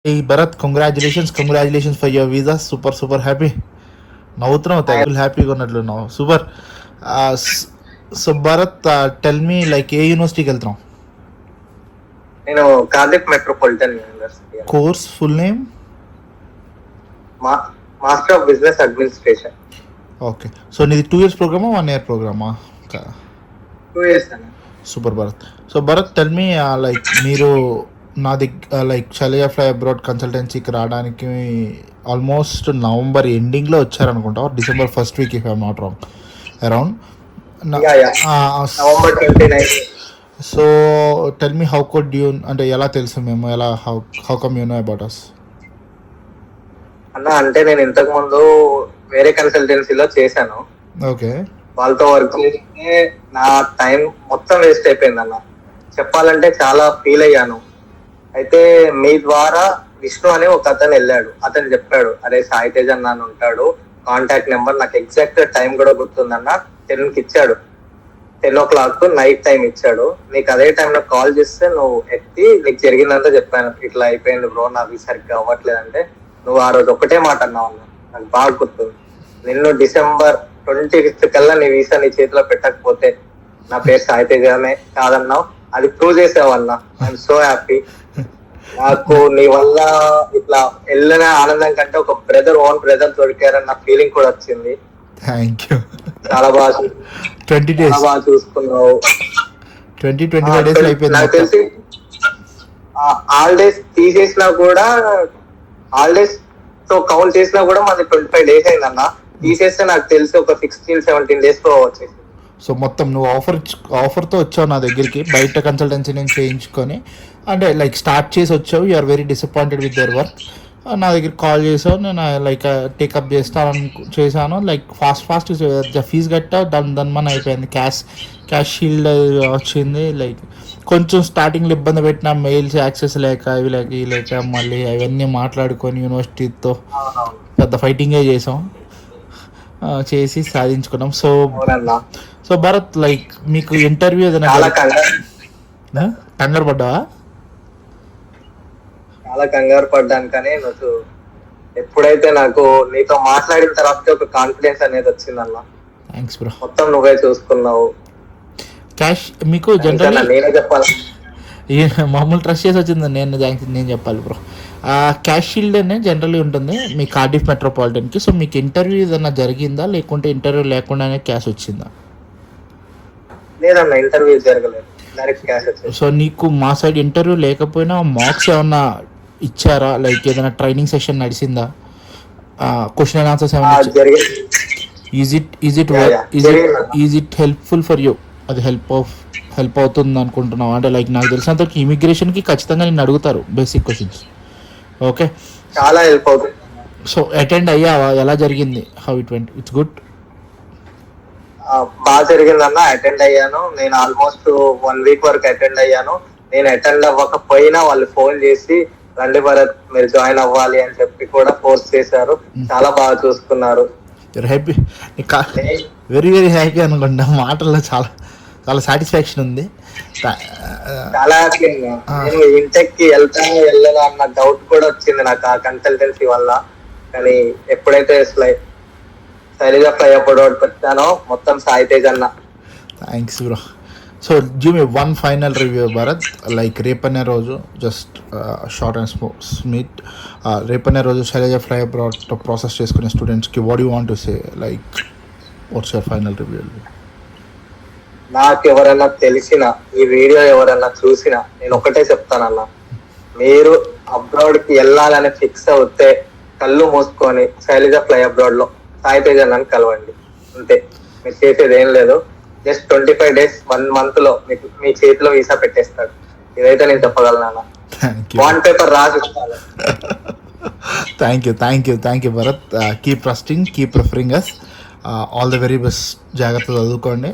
Hey Bharat, congratulations for your visa. Super happy. నవ్వుతున్నావు తెగ హ్యాపీగా ఉన్నట్లు ఉన్నావు. Super. So Bharat, tell me like a యూనివర్సిటీకి వెళ్తున్నావు? నేను Cardiff metropolitan university. Course full name? Master of business administration. Okay. So నీది 2 years ప్రోగ్రామా 1 year ప్రోగ్రామా? 2 years అన్న. Super Bharat. So Bharat, tell me like మీరు నా దగ్గర లైక్ షైలజ ఫ్లై అబ్రాడ్ కన్సల్టెన్సీకి రావడానికి ఆల్మోస్ట్ నవంబర్ ఎండింగ్లో వచ్చారనుకుంటా, December first week if I'm not wrong, around. November 29. So tell me how could you, అంటే ఎలా తెలుసు మేము, ఎలా how come you know about us? అన్న అంటే నేను ఇంతకు ముందు వేరే కన్సల్టెన్సీలో చేశాను. ఓకే. వాళ్ళతో వర్క్ చేస్తే నా టైం మొత్తం వేస్ట్ అయిపోయింది అన్న. చెప్పాలంటే చాలా ఫీల్ అయ్యాను. అయితే మీ ద్వారా విష్ణు అని ఒక అతను వెళ్ళాడు. అతను చెప్పాడు, అరే సాయి తేజ్ అన్న అని ఉంటాడు, కాంటాక్ట్ నెంబర్ నాకు ఎగ్జాక్ట్ టైం కూడా గుర్తుందన్న, 10కి ఇచ్చాడు. 10 o'clock నైట్ టైం ఇచ్చాడు. నీకు అదే టైంలో కాల్ చేస్తే నువ్వు ఎత్తి నీకు జరిగిందంతా చెప్పాను, ఇట్లా అయిపోయింది బ్రో, నాకు సరిగ్గా అవ్వట్లేదంటే నువ్వు ఆ రోజు ఒకటే మాట అన్నావు అన్న, నాకు బాగా గుర్తుంది. నిన్ను December 25th కల్లా నీ వీసా నీ చేతిలో పెట్టకపోతే నా పేరు సాయి తేజ్ అనే కాదన్నావు, అది ప్రూవ్ చేసావు అన్న. I'm so happy. నాకు నీ వల్ల ఇట్లా వెళ్ళిన ఆనందం కంటే ఒక ఓన్ బ్రదర్ దొరికారన్న ఫీలింగ్ కూడా వచ్చింది. Thank you. చాలా బాగా 20 days బాగా చూసుకున్నావు. 25 days అయిపోయింది. నాకు తెలిసి హాలిడేస్ తీసేసినా కూడా, హాలిడేస్ తో కౌంట్ చేసినా కూడా మనకి 25 days అయిందన్న. తీసేస్తే నాకు తెలిసి ఒక 16-17 days తో వచ్చేసి. సో మొత్తం నువ్వు ఆఫర్తో వచ్చావు నా దగ్గరికి, బయట కన్సల్టెన్సీ నుంచి చేయించుకొని, అంటే లైక్ స్టార్ట్ చేసి వచ్చావు. You are very disappointed with their work. నా దగ్గర కాల్ చేసావు, నేను లైక్ టేకప్ చేశాను. లైక్ ఫాస్ట్ ఫీజు కట్టా, దాని మన అయిపోయింది. క్యాష్ షీల్డ్ వచ్చింది. లైక్ కొంచెం స్టార్టింగ్లో ఇబ్బంది పెట్టిన, మెయిల్స్ యాక్సెస్ లేక ఇవి లేక మళ్ళీ అవన్నీ మాట్లాడుకొని యూనివర్సిటీతో పెద్ద ఫైటింగే చేసాం, చేసి సాధించుకున్నాం. సో భరత్, లైక్ మీకు ఇంటర్వ్యూ ఏదైనా కంగారు పడ్డావా? చాలా కంగారు పడ్డాను, కానీ నువ్వు ఎప్పుడైతే నాకు నీతో మాట్లాడిన తర్వాత ఒక కాన్ఫిడెన్స్ అనేది వచ్చిందన్న. Thanks bro. మొత్తం నువ్వే చూసుకున్నావు. క్యాష్ మీకు జనరల్ నేనే చెప్పాలి, మామూలు ట్రస్ట్ చేసి వచ్చింది, నేను చెప్పాలి బ్రో. క్యాష్ షీల్డ్ అనే జనరల్లీ ఉంటుంది మీ కార్డిఫ్ మెట్రోపాలిటన్కి. సో మీకు ఇంటర్వ్యూ ఏదైనా జరిగిందా, లేకుంటే ఇంటర్వ్యూ లేకుండానే క్యాష్ వచ్చిందా? లేదన్న, ఇంటర్వ్యూ జరగలేదు, డైరెక్ట్ క్యాష్ వచ్చింది. సో నీకు మా సైడ్ ఇంటర్వ్యూ లేకపోయినా మార్క్స్ ఏమన్నా ఇచ్చారా? లైక్ ఏదైనా ట్రైనింగ్ సెషన్ నడిచిందా? క్వశ్చన్ అండ్ ఆన్సర్స్ ఏమైనా? Is it helpful for you? అది హెల్ప్ అవుతుంది అనుకుంటున్నావు? అంటే లైక్ నాకు తెలిసినంత ఇమిగ్రేషన్కి ఖచ్చితంగా నేను అడుగుతారు బేసిక్ క్వశ్చన్స్. ఓకే, చాలా హెల్ప్ అవుతుంది. సో అటెండ్ అయ్యావా? ఎలా జరిగింది? How it went? It's good. బాగా జరిగిందన్న. అటెండ్ అయ్యాను. నేను ఆల్మోస్ట్ 1 week వరకు అటెండ్ అయ్యాను. నేను అటెండ్ అవ్వకపోయినా వాళ్ళు ఫోన్ చేసి రండి భరత్ మీరు జాయిన్ అవ్వాలి అని చెప్పి కూడా ఫోర్స్ చేశారు. చాలా బాగా చూసుకున్నారు. హ్యాపీ, వెరీ హ్యాపీ అనుకుంటా. మాటల్లో చాలా సాటిస్ఫాక్షన్ ఉంది. చాలా హ్యాపీ. నేను ఇంటెక్ కి వెళ్ళను అన్న డౌట్ కూడా వచ్చింది నాకు ఆ కన్సల్టెన్సీ వల్ల. కానీ ఎప్పుడైతే శైలజ ఫ్లై అబ్రాడ్ వచ్చానో మొత్తం సాయి తేజ్ అన్న. Thanks bro. So give me one final review Bharat. Like రేపనే రోజు జస్ట్ షార్ట్ అండ్ స్మీట్, రేపనే రోజు శైలజ ఫ్లై అబ్రాడ్ ప్రాసెస్ చేసుకునే స్టూడెంట్స్కి what you want to say? Like what's your final review? నాకు ఎవరన్నా తెలిసిన, ఈ వీడియో ఎవరన్నా చూసినా నేను ఒకటే చెప్తానన్నా, మీరు అబ్రాడ్ కి వెళ్ళాలని ఫిక్స్ అవుతే కళ్ళు మూసుకొని శైలజ ఫ్లై అబ్రాడ్ లో సాయి తేజ్ అన్నని కలవండి. అంతే, మీరు చేసేది ఏం లేదు. జస్ట్ 25 days 1 month లో మీకు మీ చేతిలో వీసా పెట్టేస్తాడు. ఇదైతే నేను చెప్పగలను. బాండ్ పేపర్ రాసిస్తాను. Thank you Bharat. Keep trusting, keep preferring us. All the very best. జాగ్రత్తగా చదువుకోండి.